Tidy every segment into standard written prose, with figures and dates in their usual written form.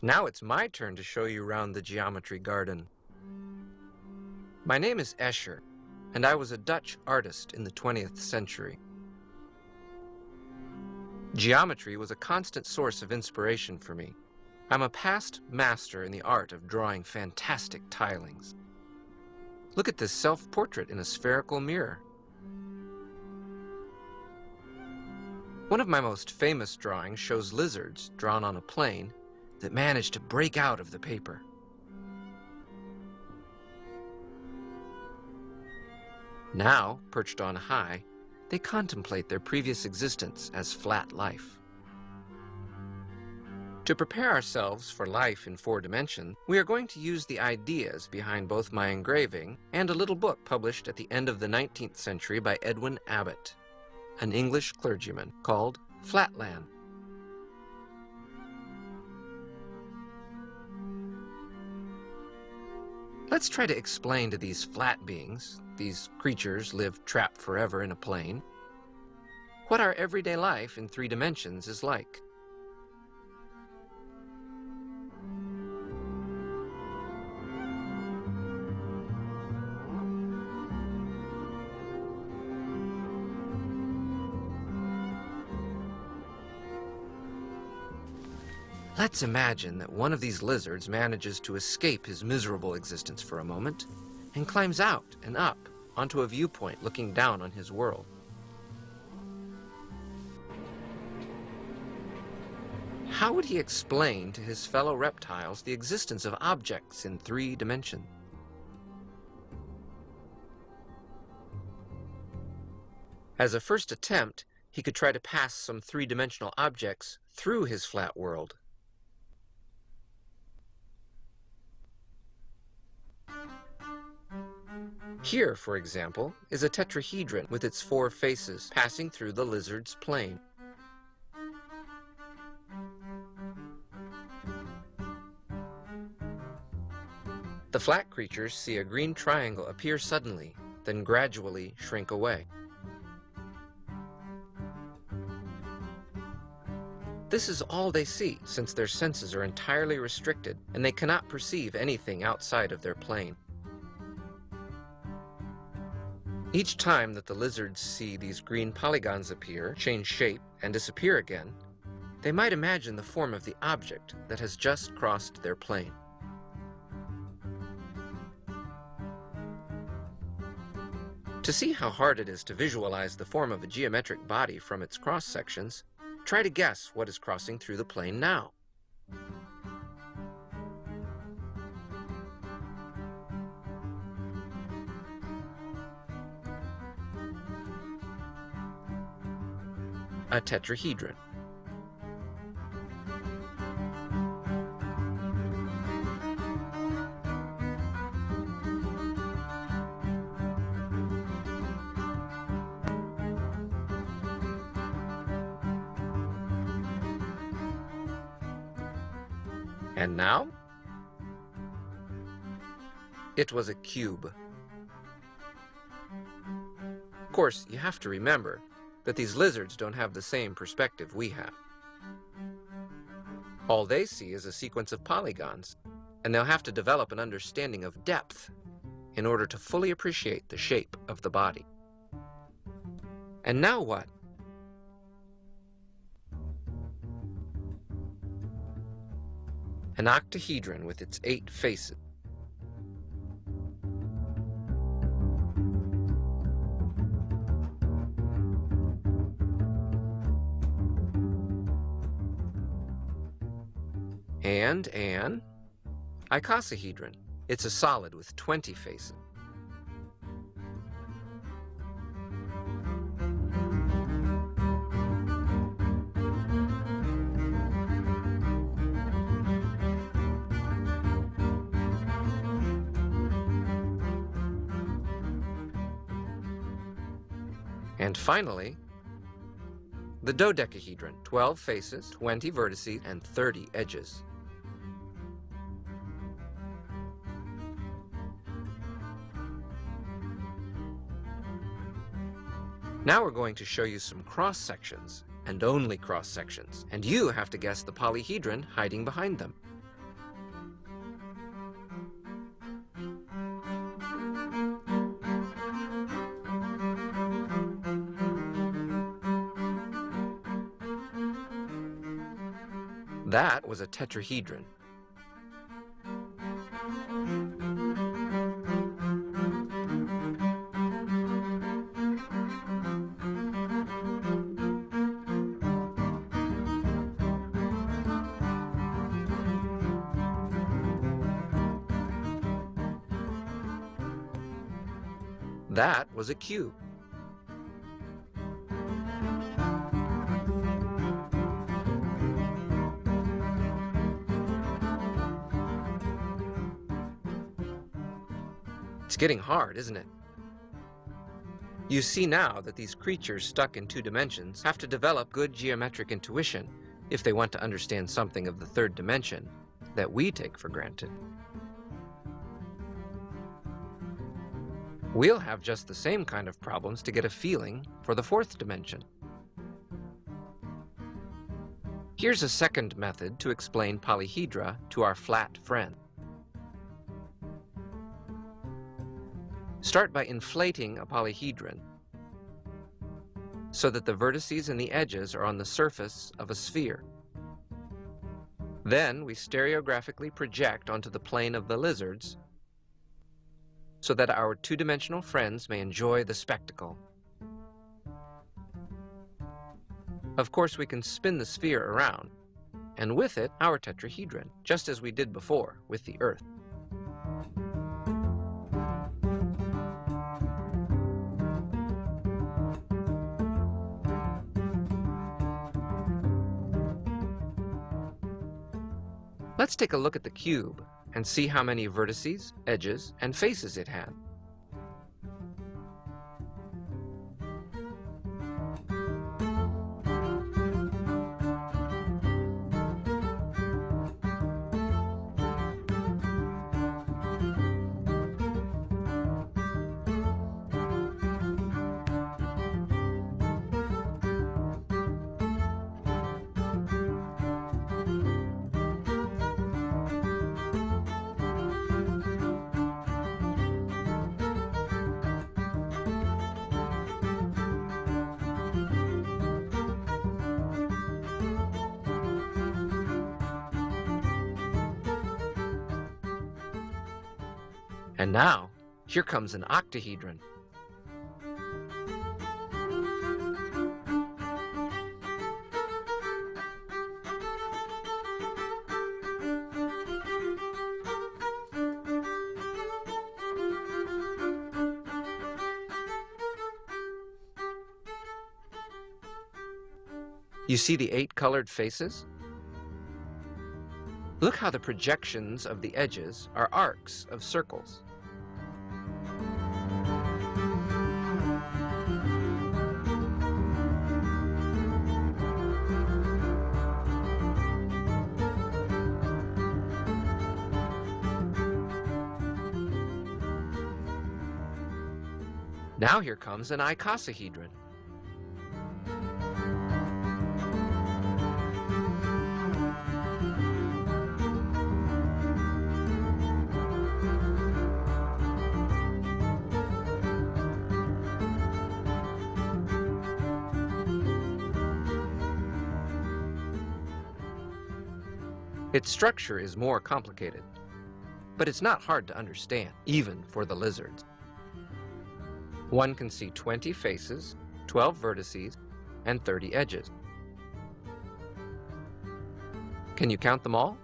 Now it's my turn to show you around the geometry garden. My name is Escher, and I was a Dutch artist in the 20th century. Geometry was a constant source of inspiration for me. I'm a past master in the art of drawing fantastic tilings. Look at this self-portrait in a spherical mirror. One of my most famous drawings shows lizards drawn on a plane that managed to break out of the paper. Now, perched on high, they contemplate their previous existence as flat life. To prepare ourselves for life in 4 dimensions, we are going to use the ideas behind both my engraving and a little book published at the end of the 19th century by Edwin Abbott, an English clergyman, called Flatland. Let's try to explain to these flat beings, these creatures live trapped forever in a plane, what our everyday life in 3 dimensions is like. Let's imagine that one of these lizards manages to escape his miserable existence for a moment and climbs out and up onto a viewpoint looking down on his world. How would he explain to his fellow reptiles the existence of objects in 3 dimensions? As a first attempt, he could try to pass some 3-dimensional objects through his flat world. Here, for example, is a tetrahedron with its 4 faces passing through the lizard's plane. The flat creatures see a green triangle appear suddenly, then gradually shrink away. This is all they see, since their senses are entirely restricted and they cannot perceive anything outside of their plane. Each time that the lizards see these green polygons appear, change shape, and disappear again, they might imagine the form of the object that has just crossed their plane. To see how hard it is to visualize the form of a geometric body from its cross-sections, try to guess what is crossing through the plane now. A tetrahedron. And now, it was a cube. Of course, you have to remember that these lizards don't have the same perspective we have. All they see is a sequence of polygons, and they'll have to develop an understanding of depth in order to fully appreciate the shape of the body. And now what? An octahedron with its 8 faces. And an icosahedron. It's a solid with 20 faces. And finally, the dodecahedron, 12 faces, 20 vertices, and 30 edges. Now we're going to show you some cross-sections, and only cross-sections, and you have to guess the polyhedron hiding behind them. That was a tetrahedron. That was a cube. It's getting hard, isn't it? You see now that these creatures stuck in 2 dimensions have to develop good geometric intuition if they want to understand something of the 3rd dimension that we take for granted. We'll have just the same kind of problems to get a feeling for the 4th dimension. Here's a second method to explain polyhedra to our flat friend. Start by inflating a polyhedron so that the vertices and the edges are on the surface of a sphere. Then we stereographically project onto the plane of the lizards so that our 2-dimensional friends may enjoy the spectacle. Of course, we can spin the sphere around, and with it, our tetrahedron, just as we did before with the Earth. Let's take a look at the cube and see how many vertices, edges, and faces it had. And now, here comes an octahedron. You see the 8 colored faces? Look how the projections of the edges are arcs of circles. Now here comes an icosahedron. Its structure is more complicated, but it's not hard to understand, even for the lizards. One can see 20 faces, 12 vertices, and 30 edges. Can you count them all?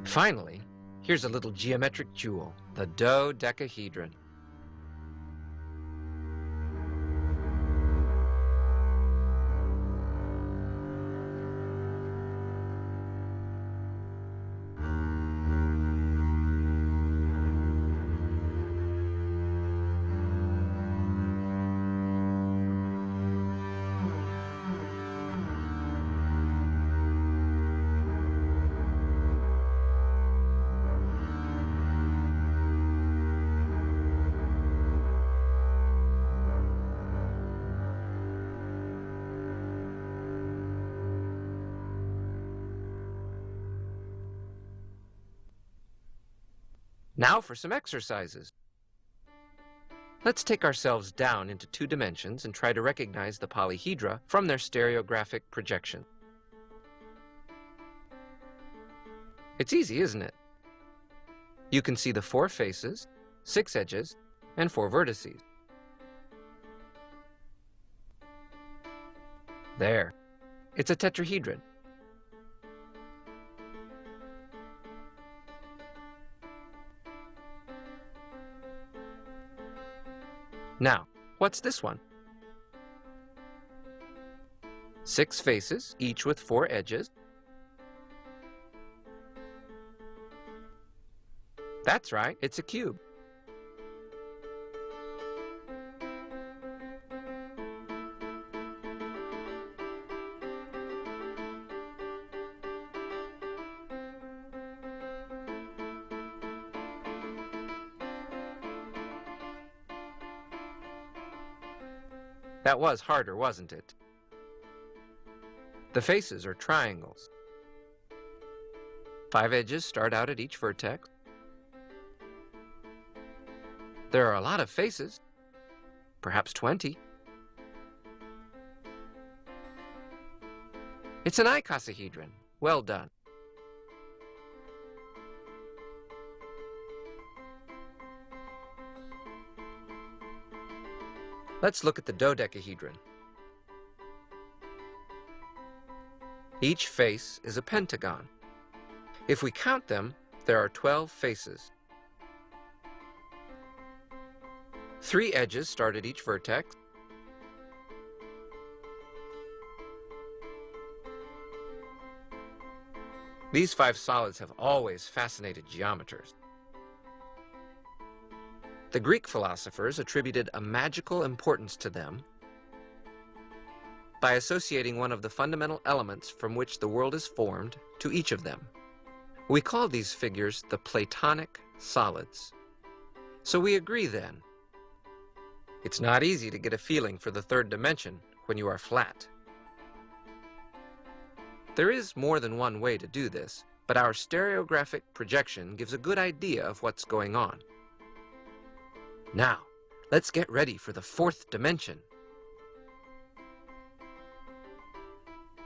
Finally, here's a little geometric jewel, the dodecahedron. Now for some exercises. Let's take ourselves down into 2 dimensions and try to recognize the polyhedra from their stereographic projection. It's easy, isn't it? You can see the 4 faces, 6 edges, and 4 vertices. There. It's a tetrahedron. Now, what's this one? 6 faces, each with 4 edges. That's right, it's a cube. That was harder, wasn't it? The faces are triangles. 5 edges start out at each vertex. There are a lot of faces, perhaps 20. It's an icosahedron. Well done. Let's look at the dodecahedron. Each face is a pentagon. If we count them, there are 12 faces. 3 edges start at each vertex. These 5 solids have always fascinated geometers. The Greek philosophers attributed a magical importance to them by associating one of the fundamental elements from which the world is formed to each of them. We call these figures the Platonic solids. So we agree then. It's not easy to get a feeling for the 3rd dimension when you are flat. There is more than one way to do this, but our stereographic projection gives a good idea of what's going on. Now, let's get ready for the 4th dimension.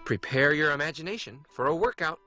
Prepare your imagination for a workout.